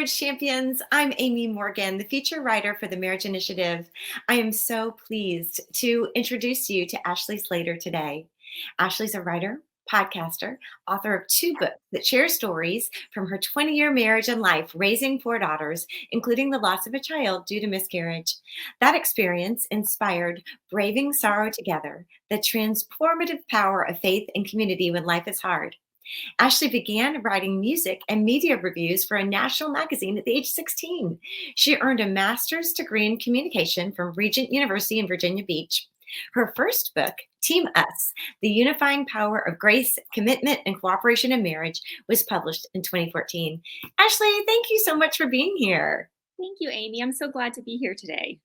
Marriage Champions. I'm Amy Morgan, the feature writer for the Marriage Initiative. I am so pleased to introduce you to Ashleigh Slater today. Ashleigh's a writer, podcaster, author of two books that share stories from her 20-year marriage and life raising four daughters, including the loss of a child due to miscarriage. That experience inspired Braving Sorrow Together, the transformative power of faith and community when life is hard. Ashleigh began writing music and media reviews for a national magazine at the age of 16. She earned a master's degree in communication from Regent University in Virginia Beach. Her first book, Team Us, The Unifying Power of Grace, Commitment, and Cooperation in Marriage, was published in 2014. Ashleigh, thank you so much for being here. Thank you, Amy. I'm so glad to be here today.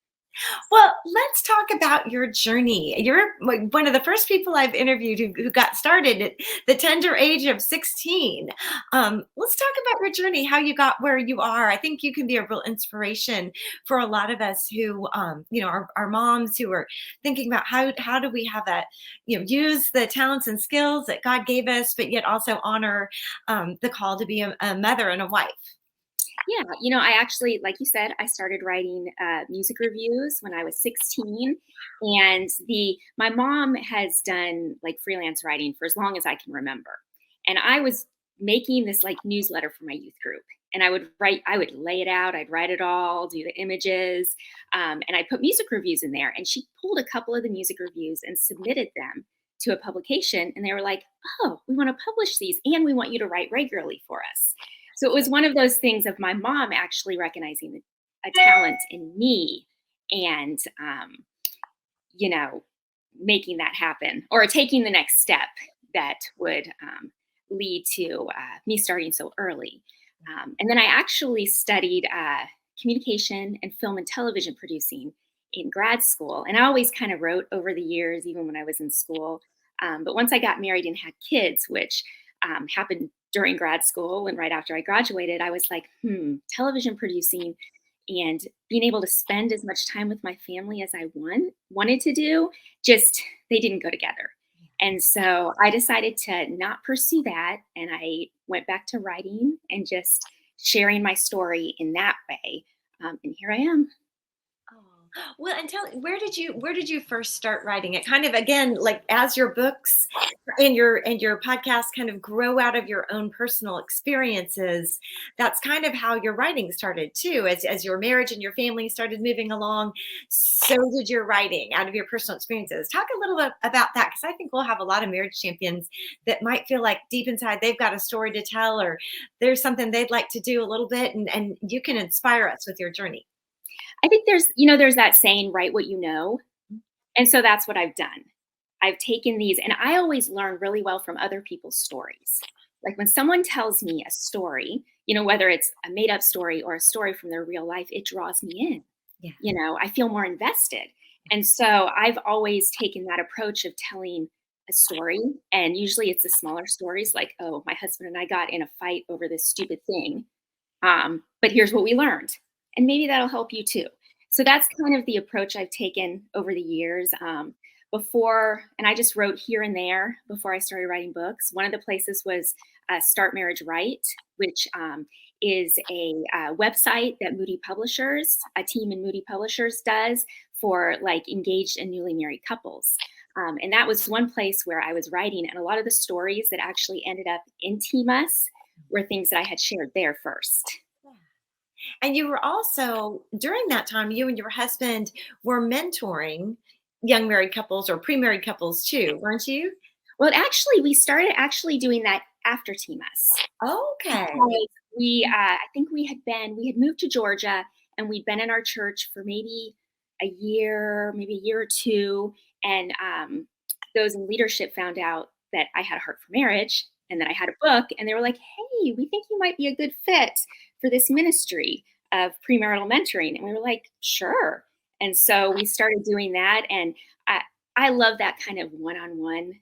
Well, let's talk about your journey. You're one of the first people I've interviewed who got started at the tender age of 16. Let's talk about your journey, how you got where you are. I think you can be a real inspiration for a lot of us who, our moms who are thinking about how do we have that, use the talents and skills that God gave us, but yet also honor the call to be a mother and a wife. Yeah, I actually, like you said, I started writing music reviews when I was 16, and my mom has done like freelance writing for as long as I can remember, and I was making this like newsletter for my youth group, and I would lay it out, I'd write it all, do the images, and I put music reviews in there, and she pulled a couple of the music reviews and submitted them to a publication, and they were like, "Oh, we want to publish these, and we want you to write regularly for us." So it was one of those things of my mom actually recognizing a talent in me and, making that happen or taking the next step that would lead to me starting so early. And then I actually studied communication and film and television producing in grad school. And I always kind of wrote over the years, even when I was in school. But once I got married and had kids, which happened during grad school and right after I graduated, I was like, television producing and being able to spend as much time with my family as I wanted to do, just they didn't go together. And so I decided to not pursue that. And I went back to writing and just sharing my story in that way. And here I am. Well, and where did you first start writing it? Kind of again, like as your books and your podcast kind of grow out of your own personal experiences, that's kind of how your writing started too. As your marriage and your family started moving along, so did your writing out of your personal experiences. Talk a little bit about that, because I think we'll have a lot of marriage champions that might feel like deep inside they've got a story to tell, or there's something they'd like to do a little bit, and you can inspire us with your journey. I think there's that saying, write what you know. And so that's what I've done. I've taken these, and I always learn really well from other people's stories. Like when someone tells me a story, whether it's a made up story or a story from their real life, it draws me in. Yeah. I feel more invested. And so I've always taken that approach of telling a story. And usually it's the smaller stories like, oh, my husband and I got in a fight over this stupid thing. But here's what we learned. And maybe that'll help you too. So that's kind of the approach I've taken over the years. And I just wrote here and there before I started writing books. One of the places was Start Marriage Right, which is a website that Moody Publishers, a team in Moody Publishers does for like engaged and newly married couples. And that was one place where I was writing, and a lot of the stories that actually ended up in Team Us were things that I had shared there first. And you were also, during that time, you and your husband were mentoring young married couples or pre-married couples too, weren't you? Well, we started actually doing that after Team Us. Okay. Because I think we had moved to Georgia, and we'd been in our church for maybe a year or two. And those in leadership found out that I had a heart for marriage and that I had a book, and they were like, "Hey, we think you might be a good fit for this ministry of premarital mentoring." And we were like, "Sure." And so we started doing that. And I love that kind of one-on-one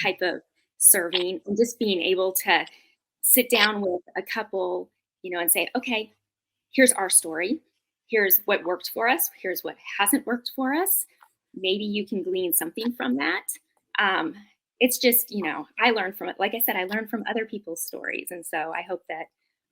type of serving, and just being able to sit down with a couple, and say, okay, here's our story. Here's what worked for us. Here's what hasn't worked for us. Maybe you can glean something from that. It's just, I learned from it. Like I said, I learned from other people's stories. And so I hope that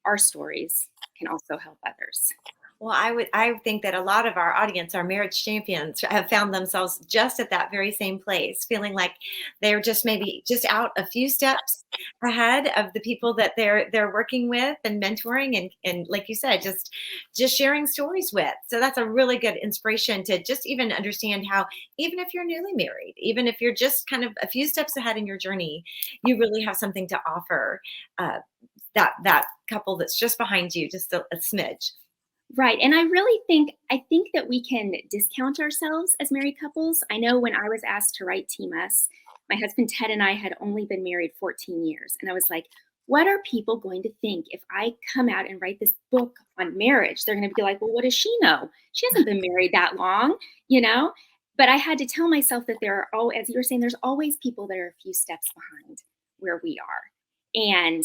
our stories can also help others. Well, I think that a lot of our audience, our marriage champions, have found themselves just at that very same place, feeling like they're just maybe just out a few steps ahead of the people that they're working with and mentoring, and like you said, just sharing stories with. So that's a really good inspiration to just even understand how, even if you're newly married, even if you're just kind of a few steps ahead in your journey, you really have something to offer that couple that's just behind you, just a smidge. Right. And I think that we can discount ourselves as married couples. I know when I was asked to write Team Us, my husband Ted and I had only been married 14 years. And I was like, what are people going to think if I come out and write this book on marriage? They're going to be like, well, what does she know? She hasn't been married that long, you know? But I had to tell myself that there are, oh, as you were saying, there's always people that are a few steps behind where we are. And,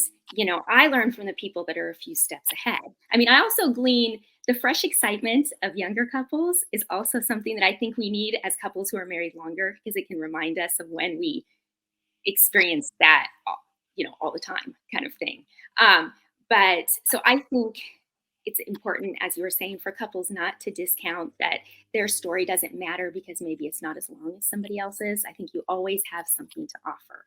I learn from the people that are a few steps ahead. I mean, I also glean the fresh excitement of younger couples is also something that I think we need as couples who are married longer, because it can remind us of when we experience that, all the time kind of thing. But so I think it's important, as you were saying, for couples not to discount that their story doesn't matter because maybe it's not as long as somebody else's. I think you always have something to offer.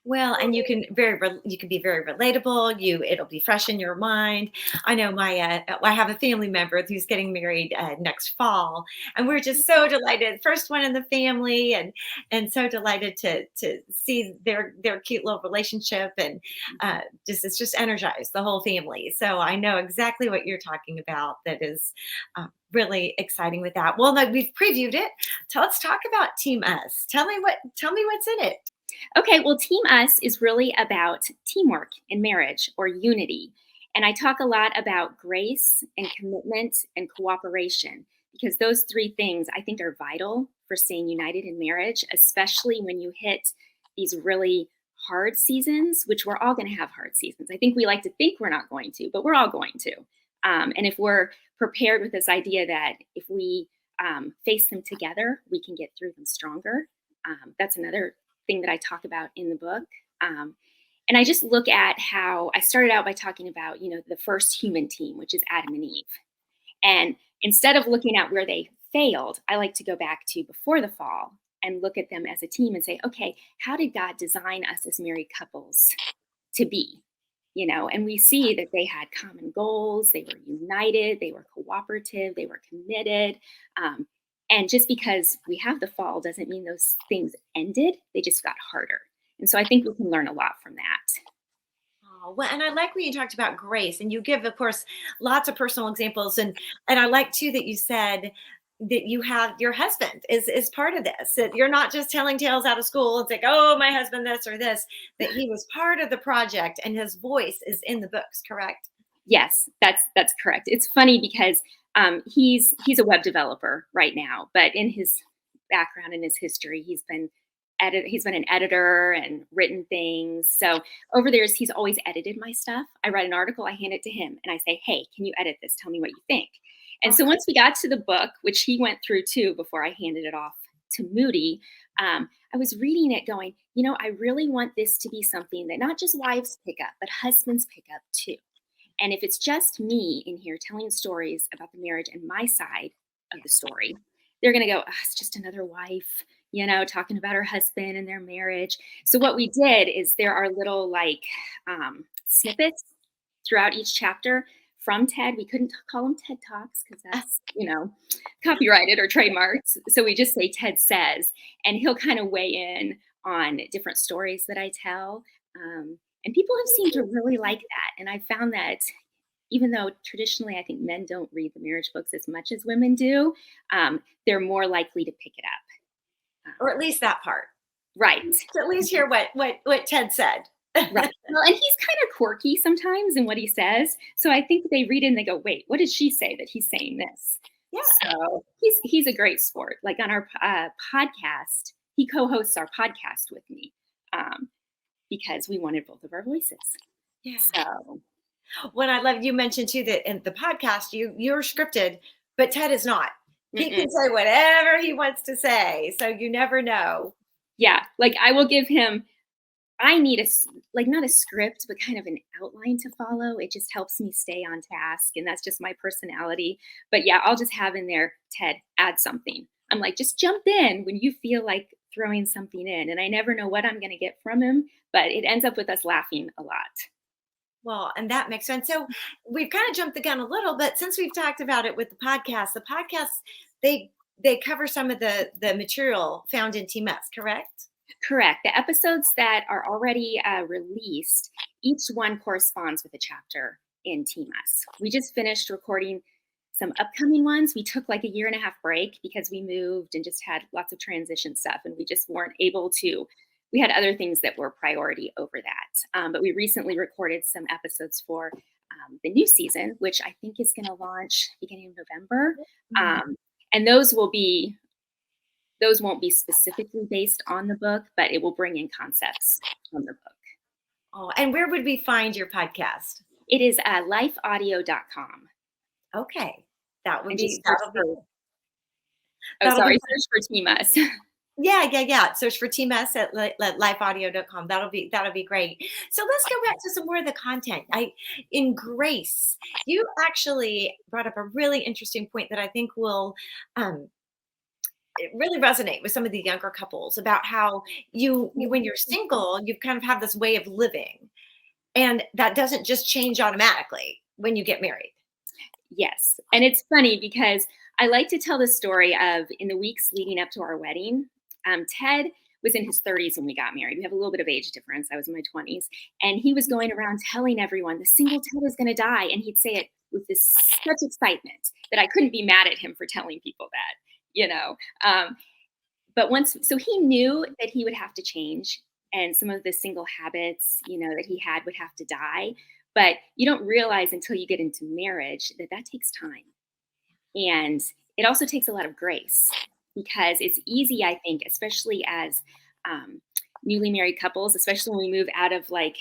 Well, and you can be very relatable. It'll be fresh in your mind. I know I have a family member who's getting married next fall, and we're just so delighted. First one in the family, and so delighted to see their cute little relationship, and it's just energized the whole family. So I know exactly what you're talking about. That is really exciting with that. Well, no, we've previewed it. So let's talk about Team Us. Tell me what's in it. Okay, well, Team Us is really about teamwork in marriage or unity. And I talk a lot about grace and commitment and cooperation, because those three things I think are vital for staying united in marriage, especially when you hit these really hard seasons, which we're all going to have hard seasons. I think we like to think we're not going to, but we're all going to. And if we're prepared with this idea that if we face them together, we can get through them stronger. That's another thing that I talk about in the book. And I just look at how I started out by talking about, the first human team, which is Adam and Eve. And instead of looking at where they failed, I like to go back to before the fall and look at them as a team and say, okay, how did God design us as married couples to be? And we see that they had common goals, they were united, they were cooperative, they were committed. And just because we have the fall doesn't mean those things ended. They just got harder. And so I think we can learn a lot from that. Oh, well, and I like when you talked about grace, and you give, of course, lots of personal examples, and I like too that you said that you have your husband is part of this. That you're not just telling tales out of school and saying, "Oh, my husband this or this." That he was part of the project, and his voice is in the books. Correct? Yes, that's correct. It's funny because he's a web developer right now, but in his background and his history, he's been an editor and written things. So over the years, he's always edited my stuff. I write an article, I hand it to him, and I say, "Hey, can you edit this? Tell me what you think." And so once we got to the book, which he went through too before I handed it off to Moody, I was reading it going, I really want this to be something that not just wives pick up, but husbands pick up too. And if it's just me in here telling stories about the marriage and my side of the story, they're going to go, it's just another wife, talking about her husband and their marriage. So what we did is there are little snippets throughout each chapter from Ted. We couldn't call them TED Talks because that's, copyrighted or trademarked. So we just say Ted Says, and he'll kind of weigh in on different stories that I tell. And people have seemed to really like that. And I found that even though traditionally I think men don't read the marriage books as much as women do, they're more likely to pick it up. Or at least that part. Right. To at least hear what Ted said. Right. Well, and he's kind of quirky sometimes in what he says. So I think they read it and they go, wait, what did she say that he's saying this? Yeah. So he's a great sport. Like on our podcast, he co-hosts our podcast with me because we wanted both of our voices. Yeah. So when I love, you mentioned too that in the podcast you're scripted, but Ted is not. He can say whatever he wants to say, so you never know. Yeah, like I will give him I need like not a script, but kind of an outline to follow. It just helps me stay on task, and that's just my personality. But yeah, I'll just have in there, Ted, add something. I'm like, just jump in when you feel like throwing something in, and I never know what I'm going to get from him, but it ends up with us laughing a lot. Well, and that makes sense. So we've kind of jumped the gun a little, but since we've talked about it with the podcasts, they cover some of the material found in TMS, correct? Correct. The episodes that are already released, each one corresponds with a chapter in TMS. We just finished recording some upcoming ones. We took like a year and a half break because we moved and just had lots of transition stuff, and we just weren't able to. We had other things that were priority over that. But we recently recorded some episodes for the new season, which I think is going to launch beginning of November. Um, and those won't be specifically based on the book, but it will bring in concepts from the book. Oh, and where would we find your podcast? It is lifeaudio.com. Okay. That would And be just that'll be search for TMUS. yeah. Search for TMS at lifeaudio.com. That'll be great. So let's go back to some more of the content. In Grace, you actually brought up a really interesting point that I think will it really resonate with some of the younger couples about how when you're single, you kind of have this way of living, and that doesn't just change automatically when you get married. Yes. And it's funny because I like to tell the story of in the weeks leading up to our wedding, Ted was in his 30s when we got married. We have a little bit of age difference. I was in my 20s. And he was going around telling everyone the single Ted is going to die. And he'd say it with this such excitement that I couldn't be mad at him for telling people that, you know. But so he knew that he would have to change, and some of the single habits, that he had would have to die. But you don't realize until you get into marriage that that takes time. And it also takes a lot of grace, because it's easy, I think, especially as newly married couples, especially when we move out of like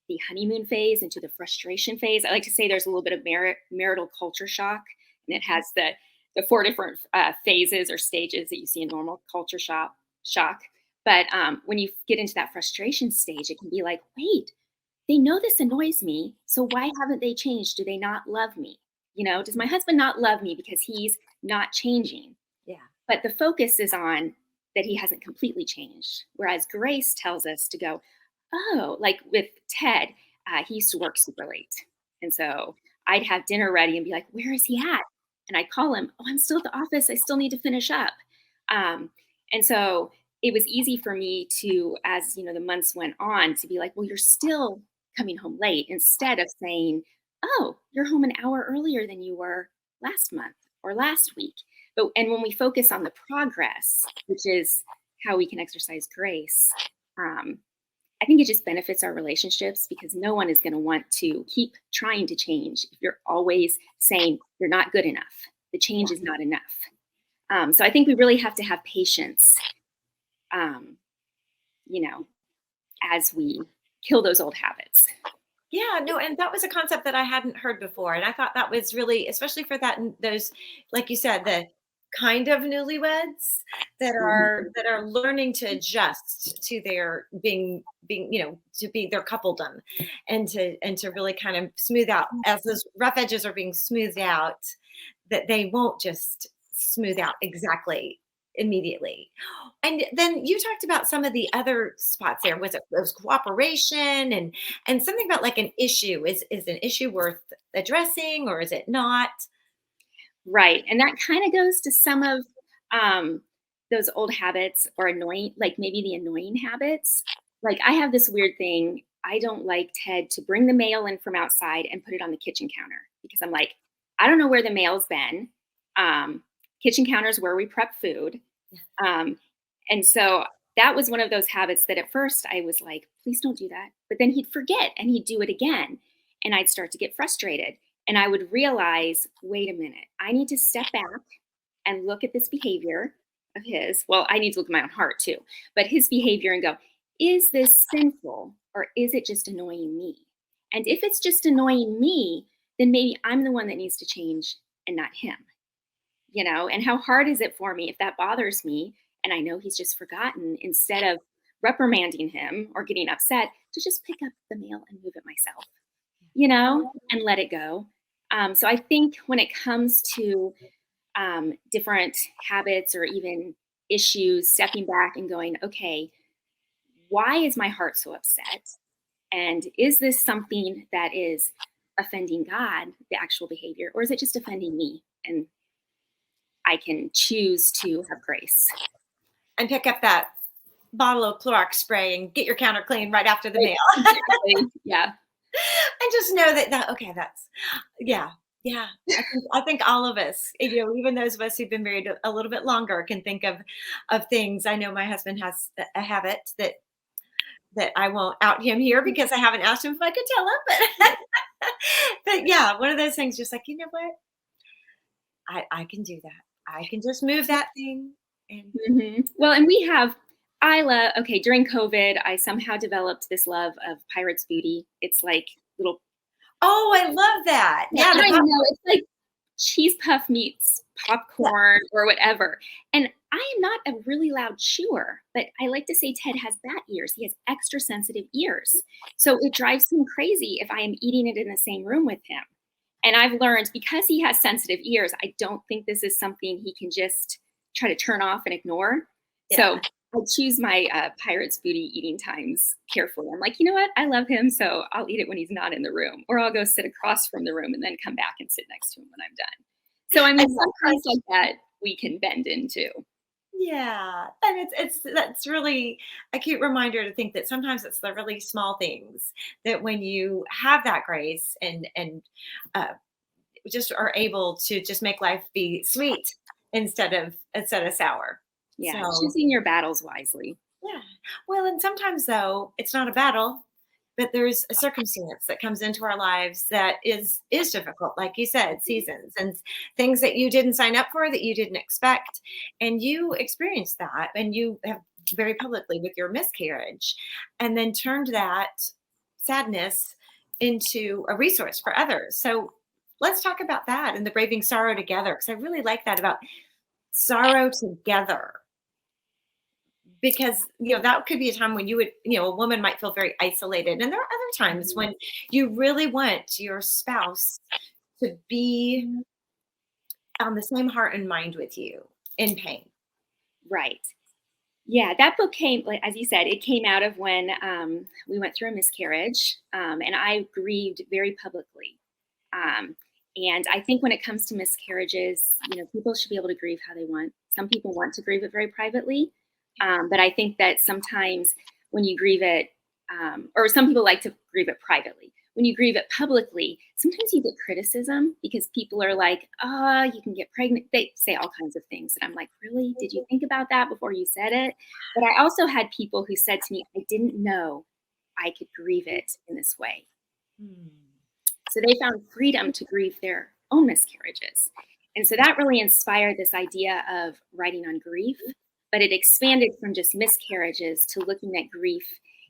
the honeymoon phase into the frustration phase. I like to say there's a little bit of marital culture shock, and it has the four different phases or stages that you see in normal culture shock. But when you get into that frustration stage, it can be like, wait, they know this annoys me, so why haven't they changed? Do they not love me? Does my husband not love me because he's not changing? Yeah. But the focus is on that he hasn't completely changed. Whereas grace tells us to go, oh, like with Ted, he used to work super late. And so I'd have dinner ready and be like, where is he at? And I'd call him, oh, I'm still at the office. I still need to finish up. And so it was easy for me to, as the months went on, to be like, well, you're still coming home late, instead of saying, oh, you're home an hour earlier than you were last month or last week. And when we focus on the progress, which is how we can exercise grace, I think it just benefits our relationships, because no one is going to want to keep trying to change if you're always saying you're not good enough. The change is not enough. So I think we really have to have patience, as we kill those old habits. Yeah, no, and that was a concept that I hadn't heard before. And I thought that was really, especially for those, like you said, the kind of newlyweds that are learning to adjust to their being, to be their coupledom, and to really kind of smooth out as those rough edges are being smoothed out, that they won't just smooth out exactly immediately. And then you talked about some of the other spots there. Was it cooperation and something about like an issue? Is an issue worth addressing, or is it not? Right. And that kind of goes to some of those old habits, or annoying, like maybe the annoying habits. Like I have this weird thing. I don't like Ted to bring the mail in from outside and put it on the kitchen counter, because I'm like, I don't know where the mail's been. Kitchen counter is where we prep food. And so that was one of those habits that at first I was like, please don't do that. But then he'd forget and he'd do it again. And I'd start to get frustrated. And I would realize, wait a minute, I need to step back and look at this behavior of his. Well, I need to look at my own heart too, but his behavior, and go, is this sinful, or is it just annoying me? And if it's just annoying me, then maybe I'm the one that needs to change and not him. And how hard is it for me if that bothers me and I know he's just forgotten, instead of reprimanding him or getting upset, to just pick up the mail and move it myself, and let it go. So I think when it comes to different habits or even issues, stepping back and going, okay, why is my heart so upset? And is this something that is offending God, the actual behavior, or is it just offending me? And I can choose to have grace. And pick up that bottle of Clorox spray and get your counter clean right after the meal. Exactly. Yeah. And just know that okay, that's yeah. Yeah, I think all of us, even those of us who've been married a little bit longer, can think of things. I know my husband has a habit that I won't out him here because I haven't asked him if I could tell him. But yeah, one of those things, just like, you know what, I can do that. I can just move that thing, and Well, and okay, during COVID, I somehow developed this love of Pirate's Booty. It's like little, oh, I love that. yeah, Yeah, I the don't pop. even know, it's like cheese puff meets Yeah. popcorn or whatever. And I am not a really loud chewer, but I like to say Ted has bat ears. He has extra sensitive ears. So it drives him crazy if I am eating it in the same room with him. And I've learned, because he has sensitive ears, I don't think this is something he can just try to turn off and ignore. Yeah. So I choose my Pirate's Booty eating times carefully. I'm like, you know what? I love him, so I'll eat it when he's not in the room, or I'll go sit across from the room and then come back and sit next to him when I'm done. So I mean, And some things like that we can bend into. yeah, and that's really a cute reminder to think that sometimes it's the really small things that when you have that grace and just are able to just make life be sweet instead of sour. Yeah, So choosing your battles wisely. yeah. Well, and sometimes though, it's not a battle, but there's a circumstance that comes into our lives that is difficult, like you said, seasons and things that you didn't sign up for, that you didn't expect, and you experienced that, and you have very publicly with your miscarriage, and then turned that sadness into a resource for others. So let's talk about that and the braving sorrow together, because I really like that about sorrow together, because that could be a time when a woman might feel very isolated, and there are other times when you really want your spouse to be on the same heart and mind with you in pain. Right. Yeah, that book came, like, as you said, it came out of when we went through a miscarriage, and I grieved very publicly. Um, and I think when it comes to miscarriages, people should be able to grieve how they want. Some people want to grieve it very privately, but I think that sometimes when you grieve it, or some people like to grieve it privately. When you grieve it publicly, sometimes you get criticism because people are like, "Oh, you can get pregnant." They say all kinds of things, and I'm like, "Really? Did you think about that before you said it?" But I also had people who said to me, "I didn't know I could grieve it in this way." Hmm. So they found freedom to grieve their own miscarriages. And so that really inspired this idea of writing on grief, but it expanded from just miscarriages to looking at grief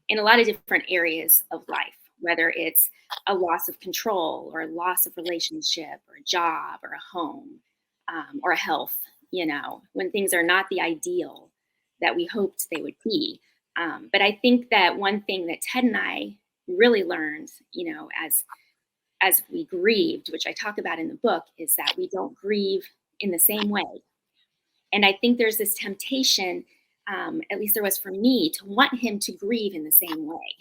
in a lot of different areas of life, whether it's a loss of control or a loss of relationship or a job or a home, or a health, when things are not the ideal that we hoped they would be. But I think that one thing that Ted and I really learned, as we grieved, which I talk about in the book, is that we don't grieve in the same way. And I think there's this temptation, at least there was for me, to want him to grieve in the same way,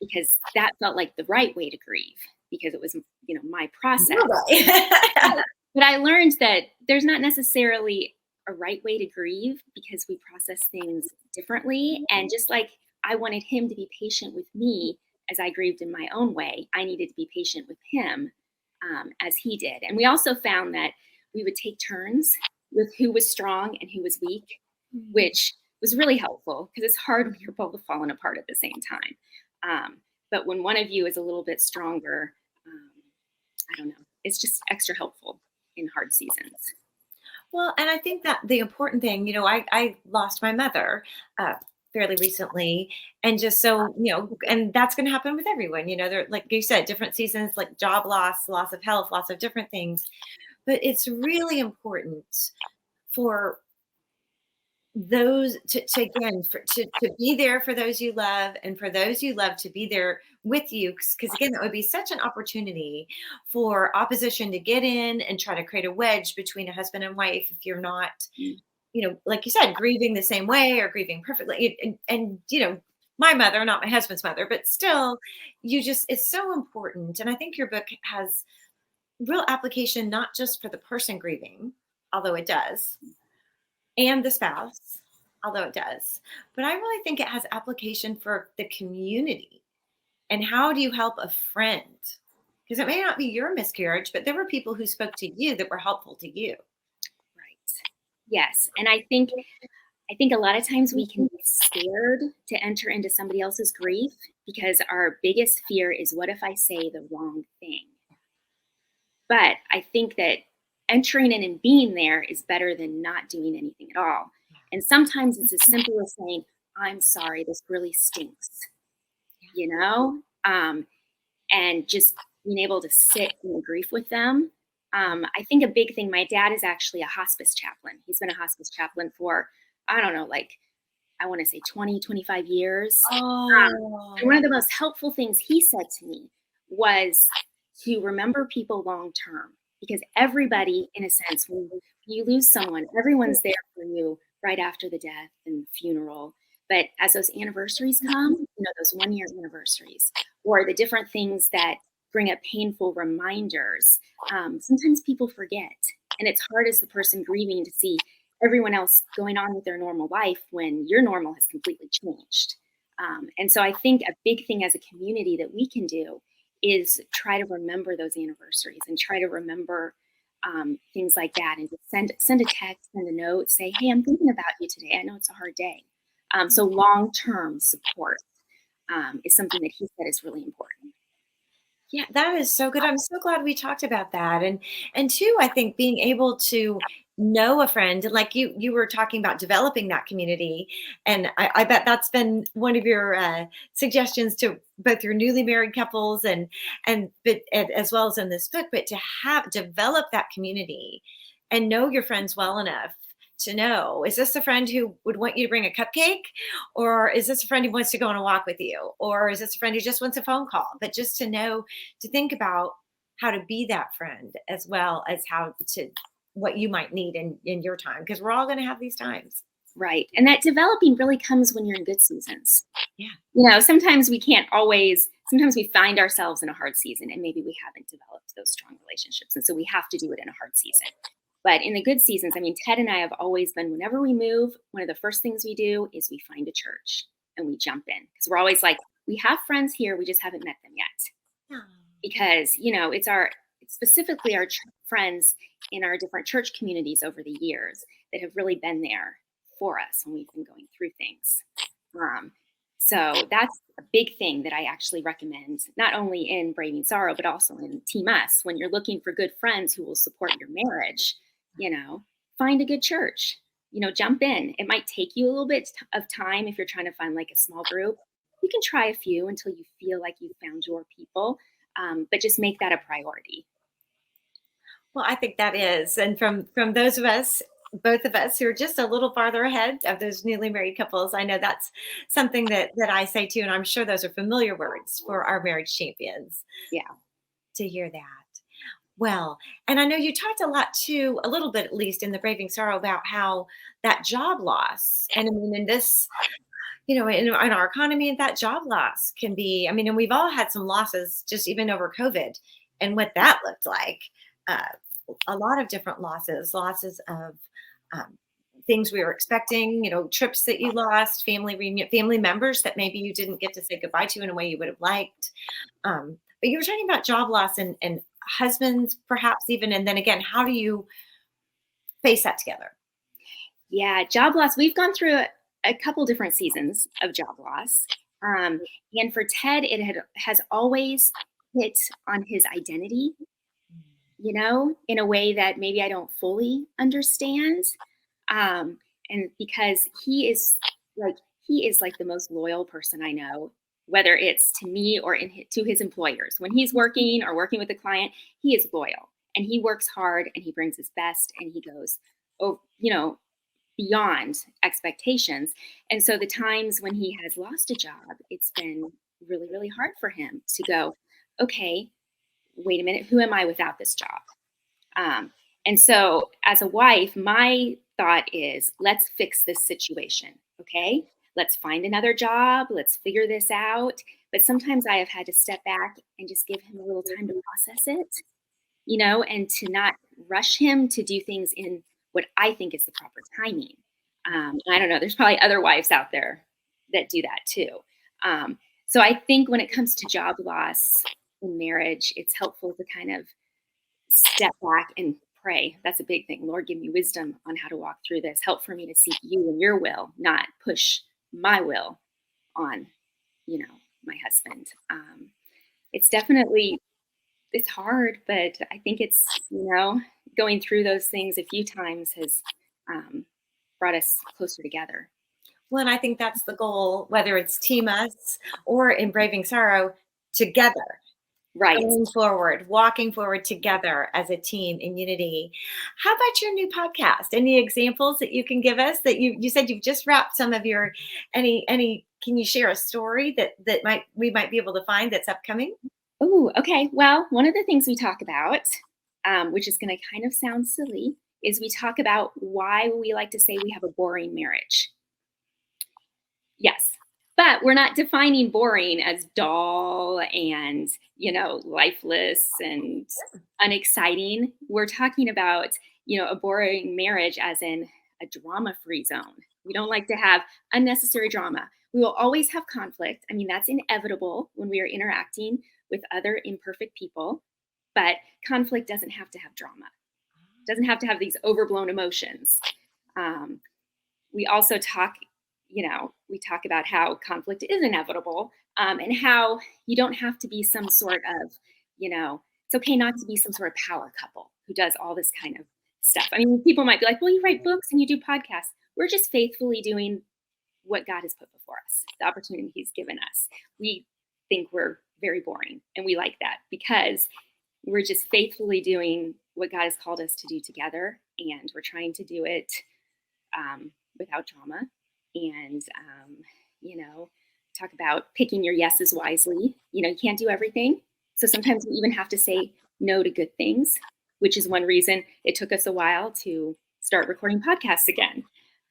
because that felt like the right way to grieve, because it was, my process. You're right. But I learned that there's not necessarily a right way to grieve, because we process things differently. And just like I wanted him to be patient with me as I grieved in my own way, I needed to be patient with him, as he did. And we also found that we would take turns with who was strong and who was weak, which was really helpful, because it's hard when you're both falling apart at the same time. But when one of you is a little bit stronger, I don't know, it's just extra helpful in hard seasons. Well, and I think that the important thing, I lost my mother fairly recently, and just so and that's going to happen with everyone. There, like you said, different seasons, like job loss of health, lots of different things. But it's really important for those to again to be there for those you love, and for those you love to be there with you, because again that would be such an opportunity for opposition to get in and try to create a wedge between a husband and wife if you're not, Mm. like you said, grieving the same way or grieving perfectly. And my mother, not my husband's mother, but still, it's so important. And I think your book has real application, not just for the person grieving, although it does, and the spouse, although it does. But I really think it has application for the community. And how do you help a friend? Because it may not be your miscarriage, but there were people who spoke to you that were helpful to you. Right. Yes. And I think a lot of times we can be scared to enter into somebody else's grief because our biggest fear is, what if I say the wrong thing? But I think that entering in and being there is better than not doing anything at all. And sometimes it's as simple as saying, I'm sorry, this really stinks, you know? And just being able to sit in the grief with them. I think a big thing, my dad is actually a hospice chaplain. He's been a hospice chaplain for, I don't know, like, I want to say 20, 25 years. And one Oh, of the most helpful things he said to me was to remember people long term, because everybody, in a sense, when you lose someone, everyone's there for you right after the death and funeral. But as those anniversaries come, those 1 year anniversaries, or the different things that bring up painful reminders, sometimes people forget. And it's hard as the person grieving to see everyone else going on with their normal life when your normal has completely changed. And so I think a big thing as a community that we can do is try to remember those anniversaries and try to remember things like that, and just send a text, send a note, say, hey, I'm thinking about you today. I know it's a hard day. So long-term support is something that he said is really important. yeah, that is so good. I'm so glad we talked about that. And two, I think being able to know a friend, like you were talking about developing that community. And I bet that's been one of your suggestions to both your newly married couples and as well as in this book, but to have develop that community and know your friends well enough to know, is this a friend who would want you to bring a cupcake, or is this a friend who wants to go on a walk with you, or is this a friend who just wants a phone call? But just to know, to think about how to be that friend, as well as how to what you might need in your time, because we're all going to have these times. Right. And that developing really comes when you're in good seasons. Yeah. Sometimes we can't always, sometimes we find ourselves in a hard season and maybe we haven't developed those strong relationships. And so we have to do it in a hard season. But in the good seasons, I mean, Ted and I have always been, whenever we move, one of the first things we do is we find a church and we jump in, because we're always like, we have friends here, we just haven't met them yet. Oh, Because, it's specifically our friends in our different church communities over the years that have really been there for us when we've been going through things. So that's a big thing that I actually recommend, not only in Braving Sorrow, but also in Team Us. When you're looking for good friends who will support your marriage, find a good church, jump in. It might take you a little bit of time if you're trying to find like a small group. You can try a few until you feel like you've found your people, but just make that a priority. well, I think that is, and from those of us, both of us who are just a little farther ahead of those newly married couples, I know that's something that I say too, and I'm sure those are familiar words for our marriage champions Yeah. to hear that. Well, and I know you talked a lot too, a little bit at least in the Braving Sorrow, about how that job loss, and I mean, in this, in our economy, that job loss can be, I mean, and we've all had some losses just even over COVID and what that looked like. Uh, a lot of different losses of um, things we were expecting, trips that you lost, family reunion, family members that maybe you didn't get to say goodbye to in a way you would have liked. But you were talking about job loss and husbands, perhaps even, and then again, how do you face that together? Yeah, job loss. We've gone through a couple different seasons of job loss. And for Ted, has always hit on his identity, in a way that maybe I don't fully understand. And because he is like the most loyal person I know, whether it's to me or to his employers. When he's working or working with a client, he is loyal and he works hard and he brings his best and he goes, oh, beyond expectations. And so the times when he has lost a job, it's been really, really hard for him to go, okay, wait a minute, who am I without this job? Um, and so as a wife, my thought is, let's fix this situation. Okay. Let's find another job. Let's figure this out. But sometimes I have had to step back and just give him a little time to process it, and to not rush him to do things in what I think is the proper timing. And I don't know, there's probably other wives out there that do that too. So I think when it comes to job loss in marriage, it's helpful to kind of step back and pray. That's a big thing. Lord, give me wisdom on how to walk through this. Help for me to seek you and your will, not push my will on, my husband. It's definitely, it's hard, but I think it's, going through those things a few times has brought us closer together. Well, and I think that's the goal, whether it's Team Us or in Braving Sorrow, together. Right. Going forward, walking forward together as a team in unity. How about your new podcast? Any examples that you can give us? That you said you've just wrapped some of your any? Can you share a story that we might be able to find that's upcoming? Oh, okay. Well, one of the things we talk about, which is going to kind of sound silly, is we talk about why we like to say we have a boring marriage. Yes. But we're not defining boring as dull and, lifeless and unexciting. We're talking about, a boring marriage as in a drama-free zone. We don't like to have unnecessary drama. We will always have conflict. I mean, that's inevitable when we are interacting with other imperfect people, but conflict doesn't have to have drama. It doesn't have to have these overblown emotions. We also talk about how conflict is inevitable, and how you don't have to be some sort of, it's okay not to be some sort of power couple who does all this kind of stuff. I mean, people might be like, well, you write books and you do podcasts. We're just faithfully doing what God has put before us, the opportunity he's given us. We think we're very boring, and we like that because we're just faithfully doing what God has called us to do together, and we're trying to do it without drama. And, talk about picking your yeses wisely. You can't do everything. So sometimes we even have to say no to good things, which is one reason it took us a while to start recording podcasts again,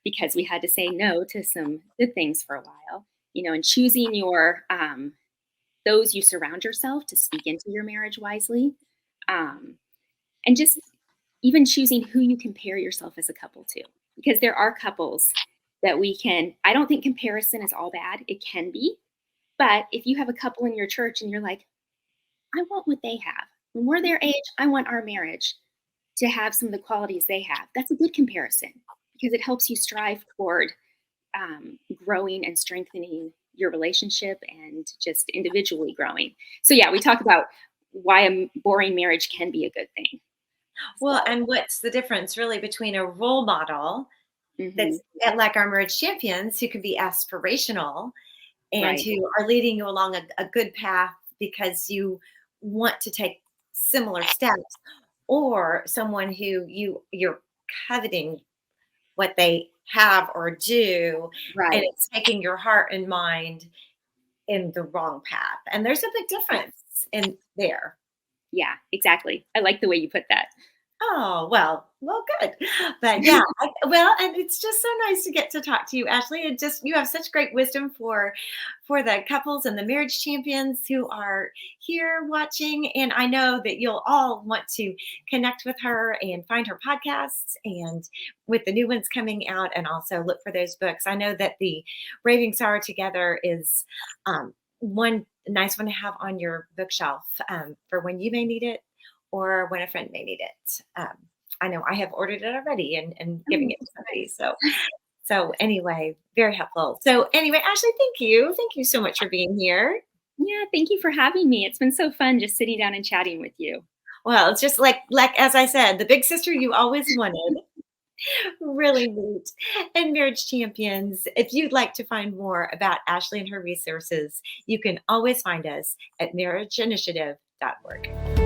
because we had to say no to some good things for a while, and choosing your, those you surround yourself to speak into your marriage wisely. And just even choosing who you compare yourself as a couple to, because there are couples that I don't think comparison is all bad. It can be. But if you have a couple in your church and you're like, I want what they have. When we're their age, I want our marriage to have some of the qualities they have. That's a good comparison because it helps you strive toward growing and strengthening your relationship and just individually growing. So yeah, we talk about why a boring marriage can be a good thing. Well, and what's the difference really between a role model that's like our marriage champions who can be aspirational and Right. who are leading you along a good path because you want to take similar steps, or someone who you're coveting what they have or do, Right. and it's taking your heart and mind in the wrong path. And there's a big difference in there. Yeah, exactly. I like the way you put that. Oh, well, good. But yeah, and it's just so nice to get to talk to you, Ashleigh. And just, you have such great wisdom for the couples and the marriage champions who are here watching. And I know that you'll all want to connect with her and find her podcasts and with the new ones coming out, and also look for those books. I know that the Braving Sorrow Together is one nice one to have on your bookshelf for when you may need it, or when a friend may need it. I know I have ordered it already and giving it to somebody. So anyway, very helpful. So anyway, Ashleigh, thank you. Thank you so much for being here. Yeah, thank you for having me. It's been so fun just sitting down and chatting with you. Well, it's just like as I said, the big sister you always wanted. Really neat. And marriage champions, if you'd like to find more about Ashleigh and her resources, you can always find us at marriageinitiative.org.